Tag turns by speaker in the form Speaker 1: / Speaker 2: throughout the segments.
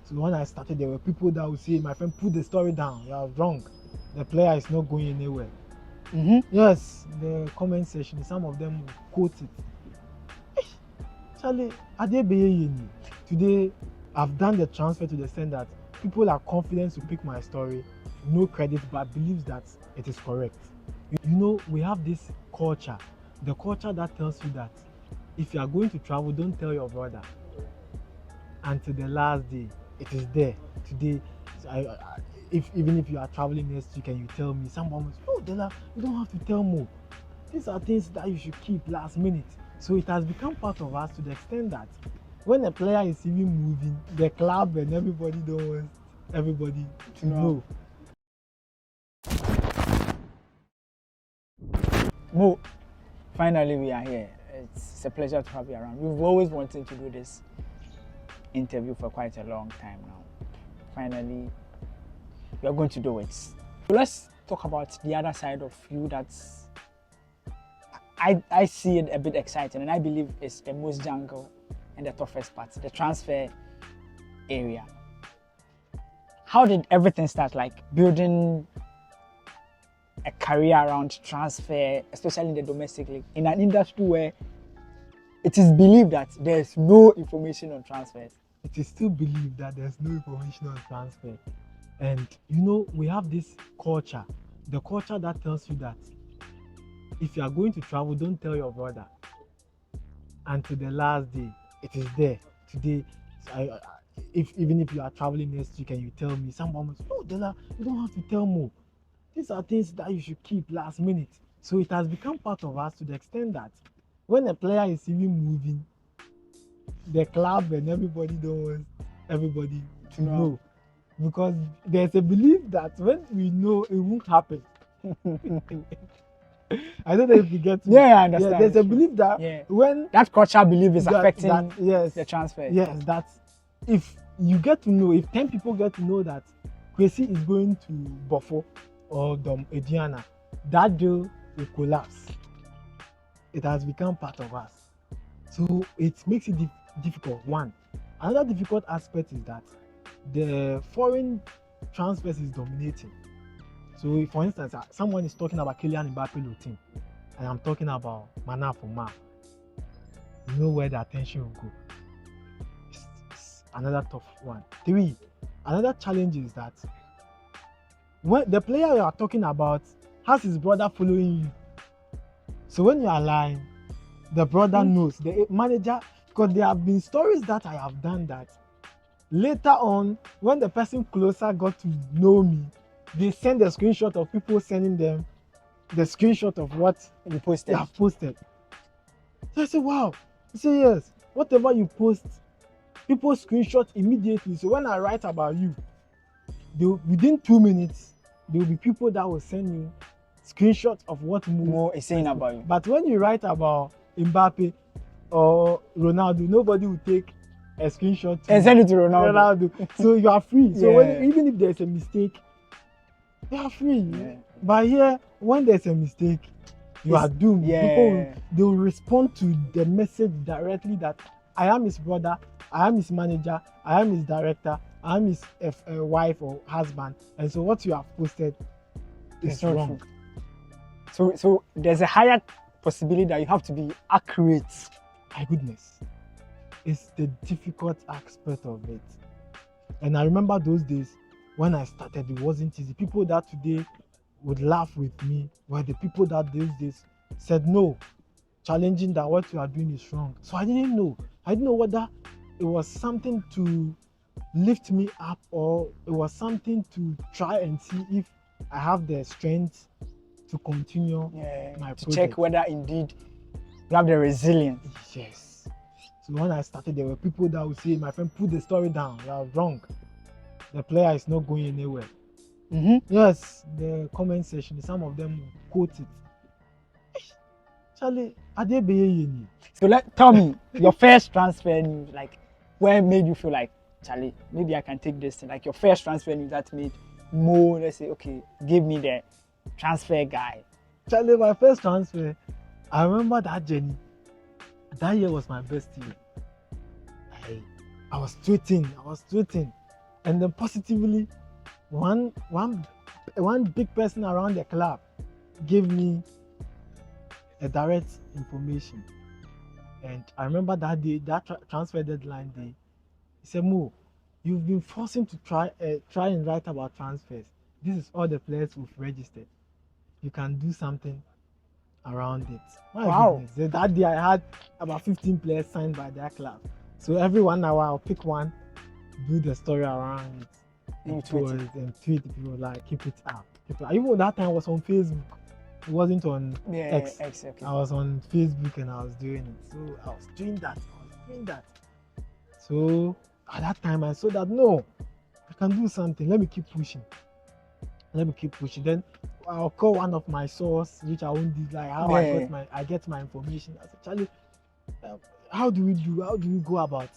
Speaker 1: So when I started, there were people that would say, my friend, put the story down. You are wrong. The player is not going anywhere. Yes, the comment section, some of them will quote it. Charlie, today I've done the transfer to the extent that people are confident to pick my story, no credit, but believes that it is correct. You know, we have this culture, the culture that tells you that if you are going to travel, don't tell your brother until the last day. It is there today. So even if you are traveling next week and you tell me, someone will say, oh, Dela, you don't have to tell more. These are things that you should keep last minute. So it has become part of us to the extent that when a player is even moving, the club and everybody don't want everybody to know.
Speaker 2: Mo, finally we are here. It's a pleasure to have you around. We've always wanted to do this interview for quite a long time now. Finally, we are going to do it. So let's talk about the other side of you that's I see it a bit exciting, and I believe it's the most jungle and the toughest part, the transfer area. How did everything start, like building a career around transfer, especially in the domestic league, in an industry where it is believed that there's no information on transfers?
Speaker 1: It is still believed that there's no information on transfer. And you know, we have this culture, the culture that tells you that if you are going to travel, don't tell your brother until the last day. It is there today. Even if you are traveling next week and you tell me, someone will say, oh, Dela, you don't have to tell more. These are things that you should keep last minute. So it has become part of us to the extent that when a player is even moving, the club and everybody don't want everybody to know. Because there's a belief that when we know, it won't happen. I don't know if you get me.
Speaker 2: Yeah, I understand.
Speaker 1: Yeah, there's a belief that when
Speaker 2: that cultural belief is affecting the transfer.
Speaker 1: Yes, that if you get to know, if 10 people get to know that Kwesi is going to Bofo or Dom Ediana, that deal will collapse. It has become part of us. So it makes it difficult. One. Another difficult aspect is that the foreign transfers is dominating. So if, for instance, someone is talking about Kylian Mbappe team, and I'm talking about Mana for Ma, you know where the attention will go. It's another tough one. Three, another challenge is that when the player you are talking about has his brother following you. So when you are lying, the brother knows, the manager, because there have been stories that I have done that later on, when the person closer got to know me, they send a screenshot of people sending them the screenshot of what
Speaker 2: you posted.
Speaker 1: They have posted. So I say, wow. He say, yes. Whatever you post, people screenshot immediately. So when I write about you, within 2 minutes, there will be people that will send you screenshots of what
Speaker 2: Mo is saying about you.
Speaker 1: But when you write about Mbappe or Ronaldo, nobody will take a screenshot
Speaker 2: and send it to Ronaldo.
Speaker 1: So you are free. So even if there's a mistake, you are free. Yeah. But here, when there's a mistake, you are doomed. People they will respond to the message directly that I am his brother, I am his manager, I am his director, I am his wife or husband, and so what you have posted is wrong.
Speaker 2: So there's a higher possibility that you have to be accurate.
Speaker 1: My goodness, it's the difficult aspect of it. And I remember those days when I started, it wasn't easy. People that today would laugh with me were the people that those days said no, challenging that what you are doing is wrong. So I didn't know. I didn't know whether it was something to lift me up or it was something to try and see if I have the strength to continue my project.
Speaker 2: Check whether indeed you have the resilience.
Speaker 1: Yes. So when I started, there were people that would say, my friend, put the story down. You are wrong. The player is not going anywhere. Yes, the comment section, some of them quote it. Charlie,
Speaker 2: so tell me your first transfer news, like where made you feel like, Charlie, maybe I can take this thing. Like your first transfer news that made more, let's say, okay, give me the transfer guy.
Speaker 1: Charlie, my first transfer, I remember that journey. That year was my best year. I was tweeting. And then positively, one big person around the club gave me a direct information. And I remember that day, that transfer deadline day, he said, Mo, you've been forcing to try and write about transfers. This is all the players we've registered. You can do something around it. My
Speaker 2: Wow.
Speaker 1: goodness. That day I had about 15 players signed by their club. So every 1 hour I'll pick one, do the story around it.
Speaker 2: And tweet it.
Speaker 1: And tweet people like keep it up. Even that time I was on Facebook. It wasn't on X.
Speaker 2: Okay.
Speaker 1: I was on Facebook and I was doing it. So I was doing that. So at that time I saw that no, I can do something. Let me keep pushing. Then I'll call one of my source, which I won't do, like how I get my information. I said, Charlie, how do we go about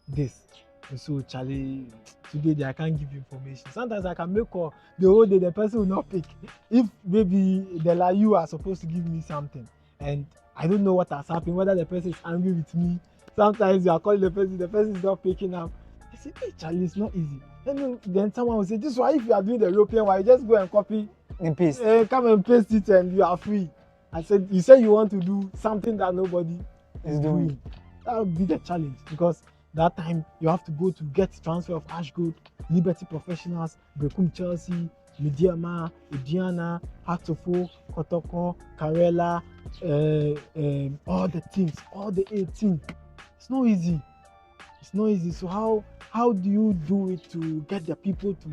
Speaker 1: this? And so Charlie, today I can't give you information. Sometimes I can make call the whole day, the person will not pick. If maybe you are supposed to give me something and I don't know what has happened, whether the person is angry with me. Sometimes you are calling the person is not picking up. I say, hey Charlie, it's not easy. Then someone will say, this is why if you are doing the European one, you just go and copy
Speaker 2: and paste.
Speaker 1: Come and paste it and you are free. I said, you say you want to do something that nobody is doing. That would be the challenge, because that time you have to go to get transfer of Ashgold, Liberty Professionals, Brekum Chelsea, Mediama, Ediana, Hearts of Oak, Kotoko, Karela, all the teams, all the 18. It's not easy. So how do you do it to get the people to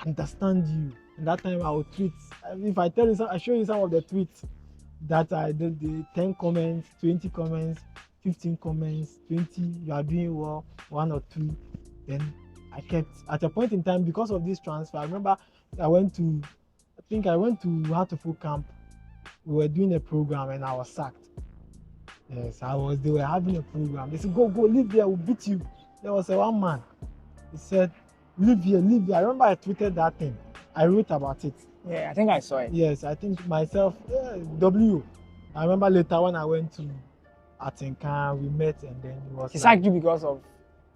Speaker 1: understand you? And that time I will tweet. If I tell you, I show you some of the tweets that I did, the 10 comments, 20 comments, 15 comments, 20, you are doing well, 1 or 2. Then I kept, at a point in time, because of this transfer, I remember I went to Hatofo camp. We were doing a program and I was sacked. Yes, they were having a program. They said, go, live here, we'll beat you. There was one man. He said, live here. I remember I tweeted that thing. I wrote about it.
Speaker 2: Yeah, I think I saw it.
Speaker 1: Yes, I think myself, W. I remember later when I went to Atenka, we met and then he was.
Speaker 2: He sacked you because of.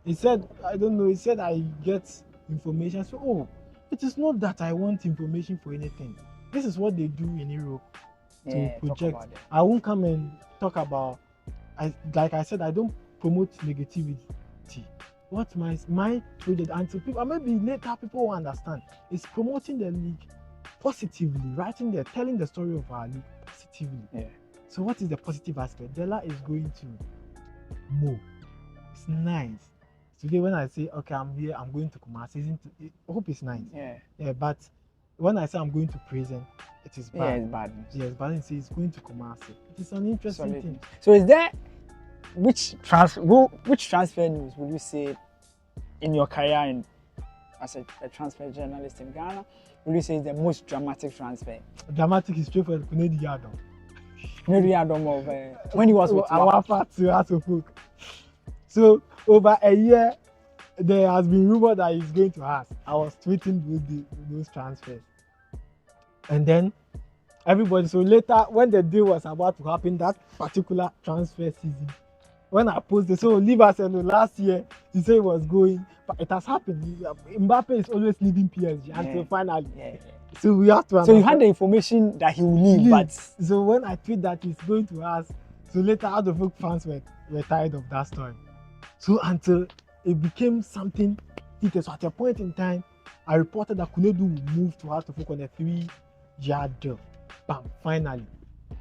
Speaker 1: He said, I don't know. He said I get information. So, it is not that I want information for anything. This is what they do in Europe to project. I won't come and talk about. Like I said, I don't promote negativity. What my project, until people, maybe later people will understand, is promoting the league positively, telling the story of our league positively.
Speaker 2: Yeah.
Speaker 1: So what is the positive aspect? Dela is going to move. It's nice. Today when I say, okay, I'm here, I'm going to Kumasi, I hope it's nice. Yeah, but when I say I'm going to prison, it is bad.
Speaker 2: Yeah, it's bad.
Speaker 1: Yes, but then say it's going to Kumasi. It is an interesting thing.
Speaker 2: So is there, which transfer news would you say in your career as a transfer journalist in Ghana, would you say is the most dramatic transfer?
Speaker 1: Dramatic is straight for Kunedi Yadom.
Speaker 2: Kunedi Yadom of when he was with
Speaker 1: our part to Hatofo. So over a year, there has been rumor that he's going to us. I was tweeting those transfers, and then everybody. So later, when the deal was about to happen, that particular transfer season, when I posted, so leave us alone. Last year, he said he was going, but it has happened. Mbappe is always leaving PSG until finally. So we have to.
Speaker 2: So you had the information that he will leave, but
Speaker 1: so when I tweet that he's going to us, so later Hatofo fans were tired of that story. So until it became something heated. So at a point in time, I reported that Kunedu will move to Hatofo on a 3-year deal. Bam! Finally,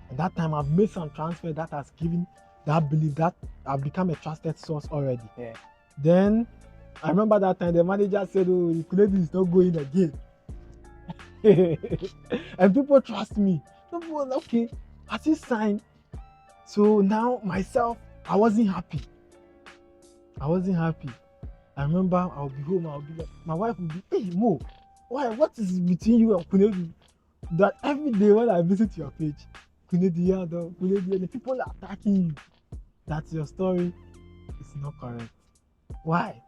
Speaker 1: and that time I've made some transfer that has given that belief that I've become a trusted source already.
Speaker 2: Yeah.
Speaker 1: Then I remember that time the manager said, "Oh, Kunedu is not going again," and people trust me. People, okay, has he signed? So now myself, I wasn't happy. I remember I'll be home. I'll be like, my wife will be, "Hey Mo, why? What is between you and Kunedu? That every day when I visit your page, Kunedu, and the people are attacking you. That's your story. It's not correct. Why?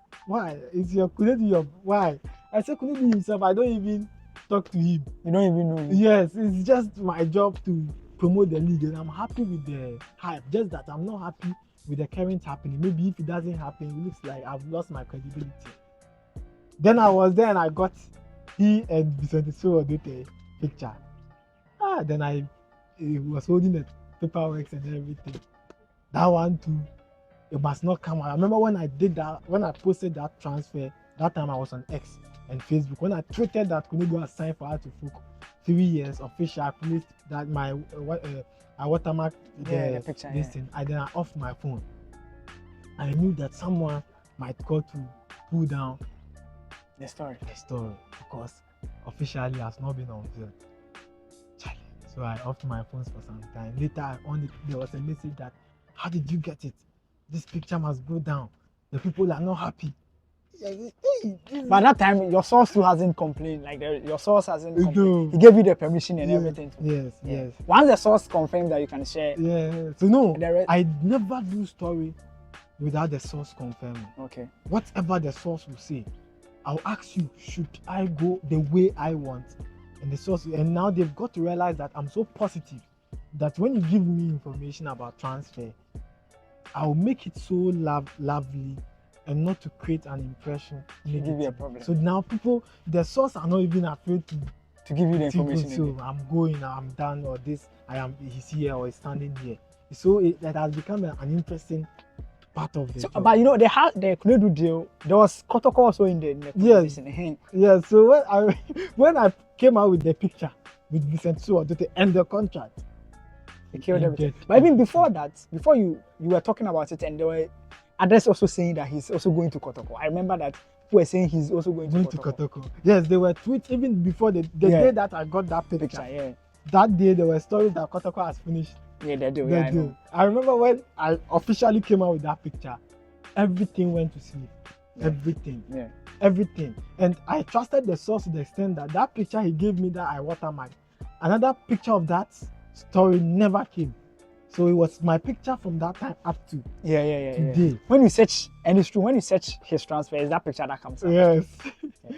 Speaker 1: It's your Kunedu. Why?" I said Kunedu himself. I don't even talk to him.
Speaker 2: You don't even know him.
Speaker 1: Yes, it's just my job to promote the league, and I'm happy with the hype. Just that I'm not happy with the current happening. Maybe if it doesn't happen, it looks like I've lost my credibility. Then I was there and I got he and Vicente Soro did a picture. Then he was holding the paperwork and everything. That one too, it must not come out. I remember when I did that, when I posted that transfer, that time I was on X and Facebook. When I tweeted that could go sign for her to book 3 years official, I placed that I watermark
Speaker 2: the picture,
Speaker 1: this thing. I then I off my phone. I knew that someone might call to pull down
Speaker 2: the story
Speaker 1: because officially has not been unveiled. So I offed my phones for some time. Later on it, there was a message that, how did you get it? This picture must go down. The people are not happy.
Speaker 2: By that time, your source too hasn't complained. Like your source hasn't complained.
Speaker 1: No.
Speaker 2: He gave you the permission and everything.
Speaker 1: Yes.
Speaker 2: Once the source confirmed that you can share.
Speaker 1: Yeah. So no, I never do story without the source confirming.
Speaker 2: Okay.
Speaker 1: Whatever the source will say, I'll ask you, should I go the way I want? And the source, and now they've got to realize that I'm so positive that when you give me information about transfer, I'll make it so lovely and not to create an impression.
Speaker 2: Give you a problem.
Speaker 1: So now people, the source are not even afraid to
Speaker 2: give you the information.
Speaker 1: So I'm going, I'm done, or this, he's here or he's standing here. So that has become an interesting part of the job.
Speaker 2: But you know, they had the Kunedu deal. There was Kotoko also in the conversation.
Speaker 1: Yes. So when I came out with the picture with Vicente Soro and the contract,
Speaker 2: it killed everything. But even before that, before you were talking about it, and there were others also saying that he's also going to Kotoko. I remember that people were saying he's also going to Kotoko.
Speaker 1: Yes, there were tweets even before the day that I got that picture.
Speaker 2: Yeah.
Speaker 1: That day there were stories that Kotoko has finished.
Speaker 2: Yeah, they do. Yeah, I know.
Speaker 1: I remember when I officially came out with that picture, everything went to sleep. Yeah. Everything. And I trusted the source to the extent that picture he gave me that I watermarked, another picture of that story never came. So it was my picture from that time up to today.
Speaker 2: Yeah. When you search, and it's true, when you search his transfer, it's that picture that comes up.
Speaker 1: Yes.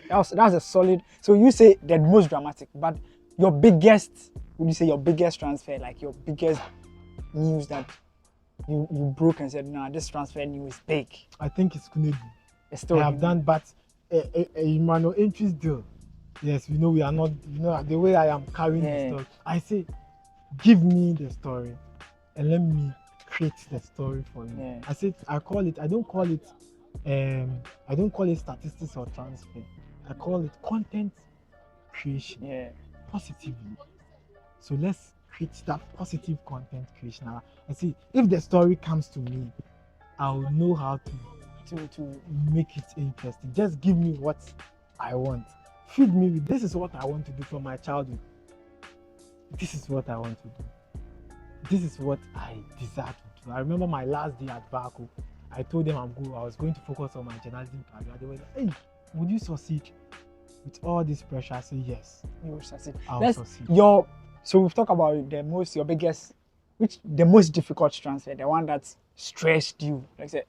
Speaker 2: That's a solid. So you say the most dramatic, but your biggest, would you say your biggest transfer, like your biggest news that you broke and said, nah, this transfer news is big?
Speaker 1: I think it's Kunedu.
Speaker 2: I
Speaker 1: have done, but a manual entries deal. Yes, we are not, the way I am carrying the story. I say, give me the story and let me create the story for you.
Speaker 2: Yeah.
Speaker 1: I don't call it statistics or transfer. I call it content creation. Positively. So let's create that positive content creation. I see if the story comes to me, I'll know how to make it interesting. Just give me what I want. Feed me with this is what I want to do from my childhood. This is what I want to do. This is what I desire to do. I remember my last day at Vaco. I told them I was going to focus on my journalism career. They were like, hey, would you succeed? With all this pressure, I say yes.
Speaker 2: You will succeed.
Speaker 1: I'll succeed.
Speaker 2: So we've talked about the most difficult transfer, the one that stressed you. Like I said,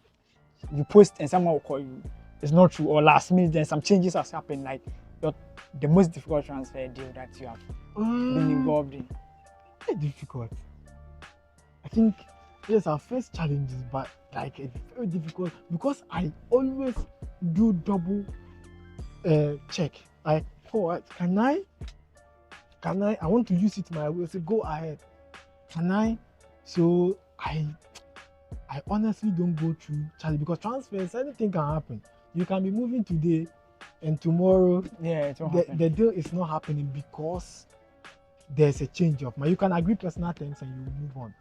Speaker 2: you post and someone will call you. It's not true. Or last minute, then some changes has happened. Like the most difficult transfer deal that you have been involved in.
Speaker 1: Very difficult. I think yes, our first challenges, but like it's very difficult because I always do double check. I want to use it my way. So go ahead. Can I? So I honestly don't go through challenge because transfers, anything can happen. You can be moving today and tomorrow the deal is not happening because there's a change of mind. You can agree personal terms and you move on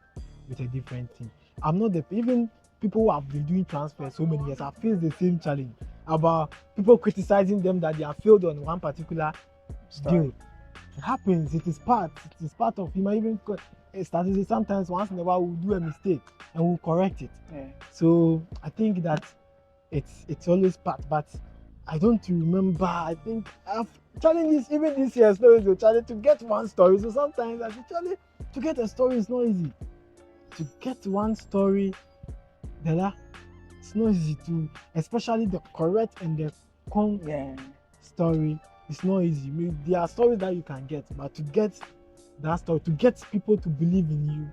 Speaker 1: with a different thing. I'm not even people who have been doing transfers so many years have faced the same challenge about people criticizing them that they have failed on one particular deal. It happens. It is part of, you might even statistics. Sometimes once in a while we'll do a mistake and we'll correct it. So I think that it's always part, but I don't remember. I think I've challenges even this year. It's not easy to get one story. So sometimes actually to get a story is not easy. To get one story, it's not easy to, especially the correct and the story. It's not easy. I mean, there are stories that you can get, but to get that story, to get people to believe in you,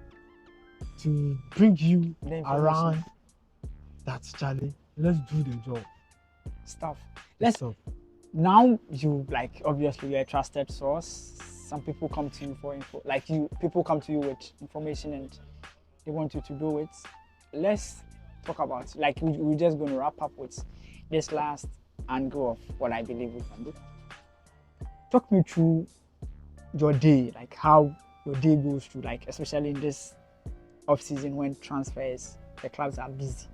Speaker 1: to bring you around, that's challenge. Let's do the job.
Speaker 2: Stuff. Now you like obviously you're a trusted source. Some people come to you for info, like people come to you with information and they want you to do it. Let's talk about like we're just going to wrap up with this last angle of what I believe we can do. Talk me through your day, like how your day goes through, like especially in this off season when transfers, the clubs are busy.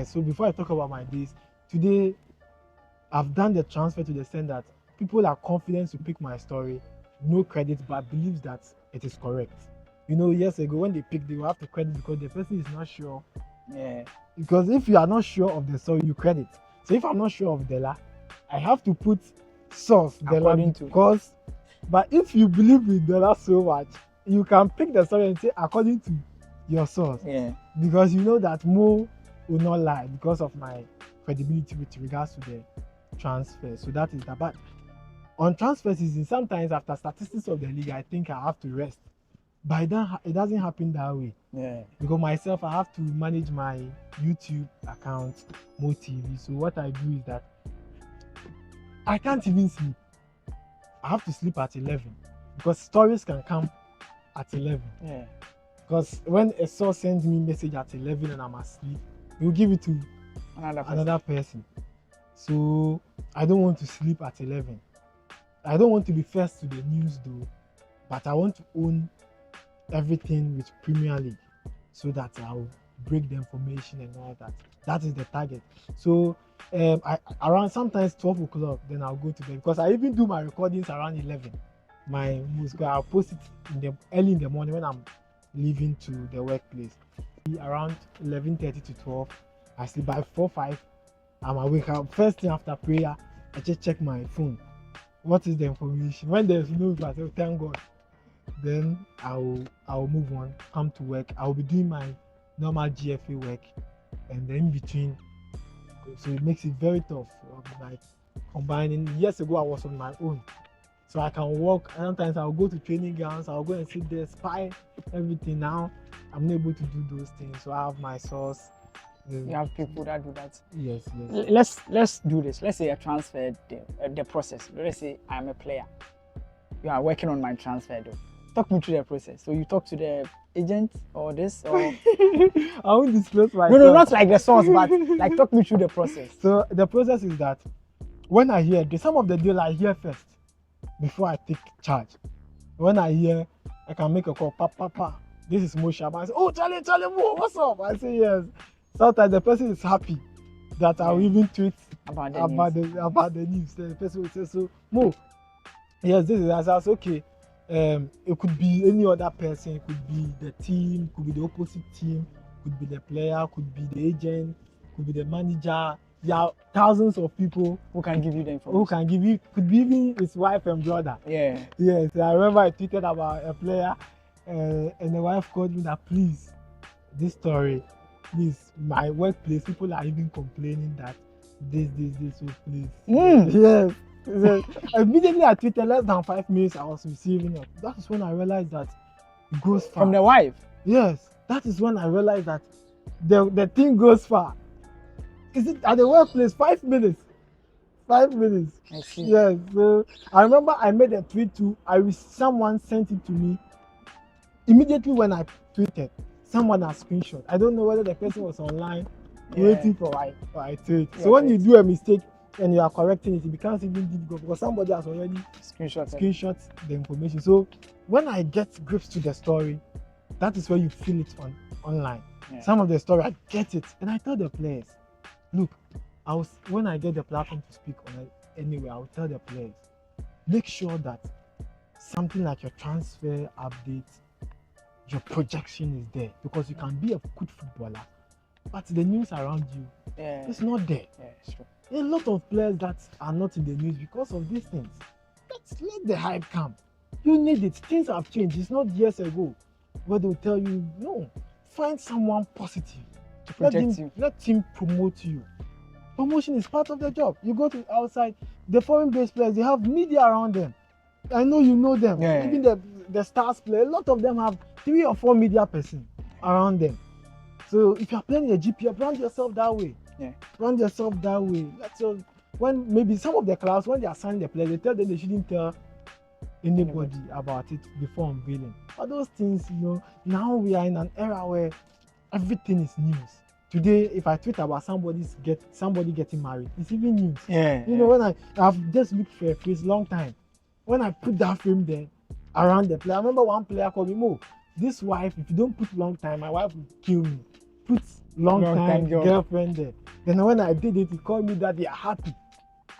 Speaker 1: So before I talk about my days, today I've done the transfer to the extent that people are confident to pick my story, no credit, but believes that it is correct. You know, years ago when they pick, they will have to credit because the person is not sure.
Speaker 2: Yeah.
Speaker 1: Because if you are not sure of the story, you credit. So if I'm not sure of Dela, I have to put source Dela
Speaker 2: According to-
Speaker 1: because. But if you believe in Dela so much, you can pick the story and say according to your source.
Speaker 2: Yeah.
Speaker 1: Because you know that Mo will not lie because of my credibility with regards to the transfer. So that is that. But on transfer season, sometimes after statistics of the league, I think I have to rest. But it doesn't happen that way.
Speaker 2: Yeah.
Speaker 1: Because myself, I have to manage my YouTube account, Mo TV. So what I do is that I can't even sleep. I have to sleep at 11 because stories can come at 11.
Speaker 2: Yeah.
Speaker 1: Because when a source sends me a message at 11 and I'm asleep, he will give it to another person. So I don't want to sleep at 11. I don't want to be first to the news though, but I want to own everything with Premier League so that I'll break the information and all that. That is the target. So I around sometimes 12 o'clock, then I'll go to bed because I even do my recordings around 11. My music, I'll post it early in the morning when I'm leaving to the workplace. Around 11:30 to 12, I sleep. By 4-5, I'm awake. First thing after prayer, I just check my phone. What is the information? When there's no, I say, thank God. Then I'll move on, come to work. I'll be doing my normal GFA work, and then in between, so it makes it very tough. Like combining. Years ago, I was on my own, so I can walk. Sometimes I'll go to training grounds. I'll go and sit there, spy everything. Now I'm not able to do those things, so I have my source.
Speaker 2: You have people that do that.
Speaker 1: Yes.
Speaker 2: Let's do this. Let's say I transferred the process. Let's say I'm a player. You are working on my transfer though. Talk me through the process. So you talk to the agent or this or
Speaker 1: I won't disclose myself.
Speaker 2: no, not like the source, but like talk me through the process.
Speaker 1: So the process is that when I hear some of the deal I hear first before I take charge. When I hear, I can make a call, Papa, this is Mo Shaban. I say, oh, Charlie, Mo, what's up? I say yes. Sometimes the person is happy that I will even tweet about the news. The person will say, so Mo, yes, this is. I say, okay. It could be any other person. It could be the team. Could be the opposite team. Could be the player. Could be the agent. Could be the manager. There are thousands of people
Speaker 2: who can give you the information.
Speaker 1: Could be even his wife and brother.
Speaker 2: Yeah.
Speaker 1: Yes, I remember I tweeted about a player, and the wife called me that please, this story, please, my workplace, people are even complaining that this, so please. Yes. Immediately I tweeted, less than 5 minutes I was receiving it. That is when I realized that it goes far.
Speaker 2: From the wife?
Speaker 1: Yes, that is when I realized that the thing goes far. Is it at the workplace? 5 minutes. 5 minutes.
Speaker 2: I see.
Speaker 1: Yes. So I remember I made a tweet too. Someone sent it to me. Immediately when I tweeted, someone has screenshot. I don't know whether the person was online waiting for my tweet. So when you do a mistake and you are correcting it, it becomes even difficult because somebody has already screenshot the information. So when I get grips to the story, that is where you feel it online. Yeah. Some of the story, I get it. And I tell the players, look, when I get the platform to speak on it anyway, I'll tell the players, make sure that something like your transfer update, your projection is there, because you can be a good footballer, but the news around you, it's not there.
Speaker 2: Yeah, it's true.
Speaker 1: There are a lot of players that are not in the news because of these things. Let the hype come. You need it. Things have changed. It's not years ago where they'll tell you, no, find someone positive
Speaker 2: to protect you.
Speaker 1: Let him promote you. Promotion is part of the job. You go to outside, the foreign-based players, they have media around them. I know you know them.
Speaker 2: Yeah.
Speaker 1: Even the stars play, a lot of them have 3 or 4 media person around them. So if you're playing the GPL, brand yourself that way.
Speaker 2: Yeah.
Speaker 1: Brand yourself that way. when maybe some of the clubs, when they are signing the players, they tell them they shouldn't tell anybody about it before unveiling. But those things, now we are in an era where everything is news. Today, if I tweet about somebody getting married, it's even news. When I've just looked for a phrase long time. When I put that frame there around the player, I remember one player called me, Mo, this wife, if you don't put long time, my wife will kill me. Put long time girlfriend there. Then when I did it, he called me that they are happy.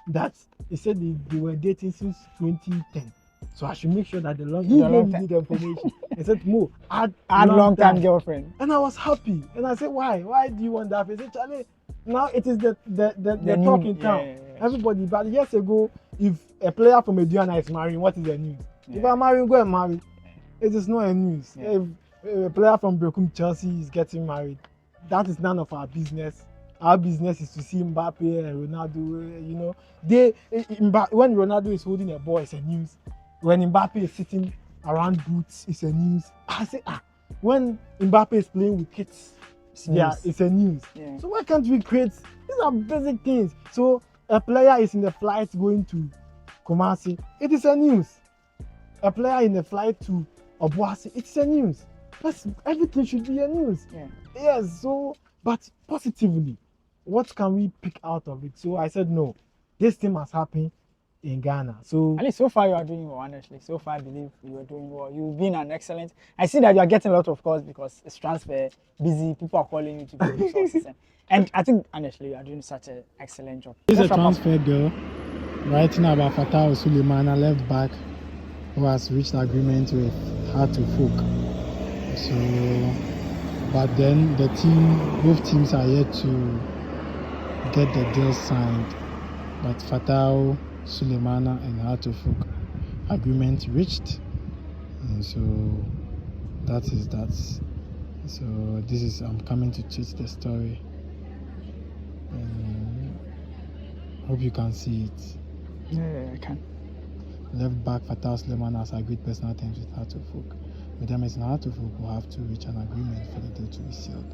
Speaker 1: That he said they were dating since 2010. So I should make sure that he gave me the information. He said, Mo, add long time girlfriend. And I was happy. And I said, why? Why do you want that? He said, Charlie, now it is the talk in town. Yeah. Everybody, but years ago, if a player from Aduana is marrying, what is the news? Yeah. If I'm marrying, go and marry. It is not a news. Yeah. If a player from Brekum Chelsea is getting married, that is none of our business. Our business is to see Mbappe and Ronaldo. When Ronaldo is holding a ball, it's a news. When Mbappe is sitting around boots, it's a news. I say, when Mbappe is playing with kids, it's a news. Yeah. So why can't we create? These are basic things. So a player is in the flight going to Kumasi, it is a news. A player in the flight to Obuasi, it's a news. Everything should be a news. Yeah. Yes. So, but positively, what can we pick out of it? So I said, no, this thing must happen in Ghana. So
Speaker 2: at least so far you are doing well, honestly. So far I believe you are doing well. You've been an excellent. I see that you are getting a lot of calls because it's transfer busy. People are calling you to give resources. And I think honestly you are doing such an excellent job.
Speaker 1: This is a transfer girl writing about Fabrizio Romano, left back, who has reached agreement with Heart of Folk. So, but then both teams are yet to get the deal signed. But Fatao, Sulemana and Heart of Folk agreement reached. And so that is that. So this is I'm coming to tweet the story. Hope you can see it.
Speaker 2: Yeah, I can.
Speaker 1: Left back Fatao Sulemana has agreed personal terms with Heart of Folk. Madam is Heart of Folk will have to reach an agreement for the deal to be sealed.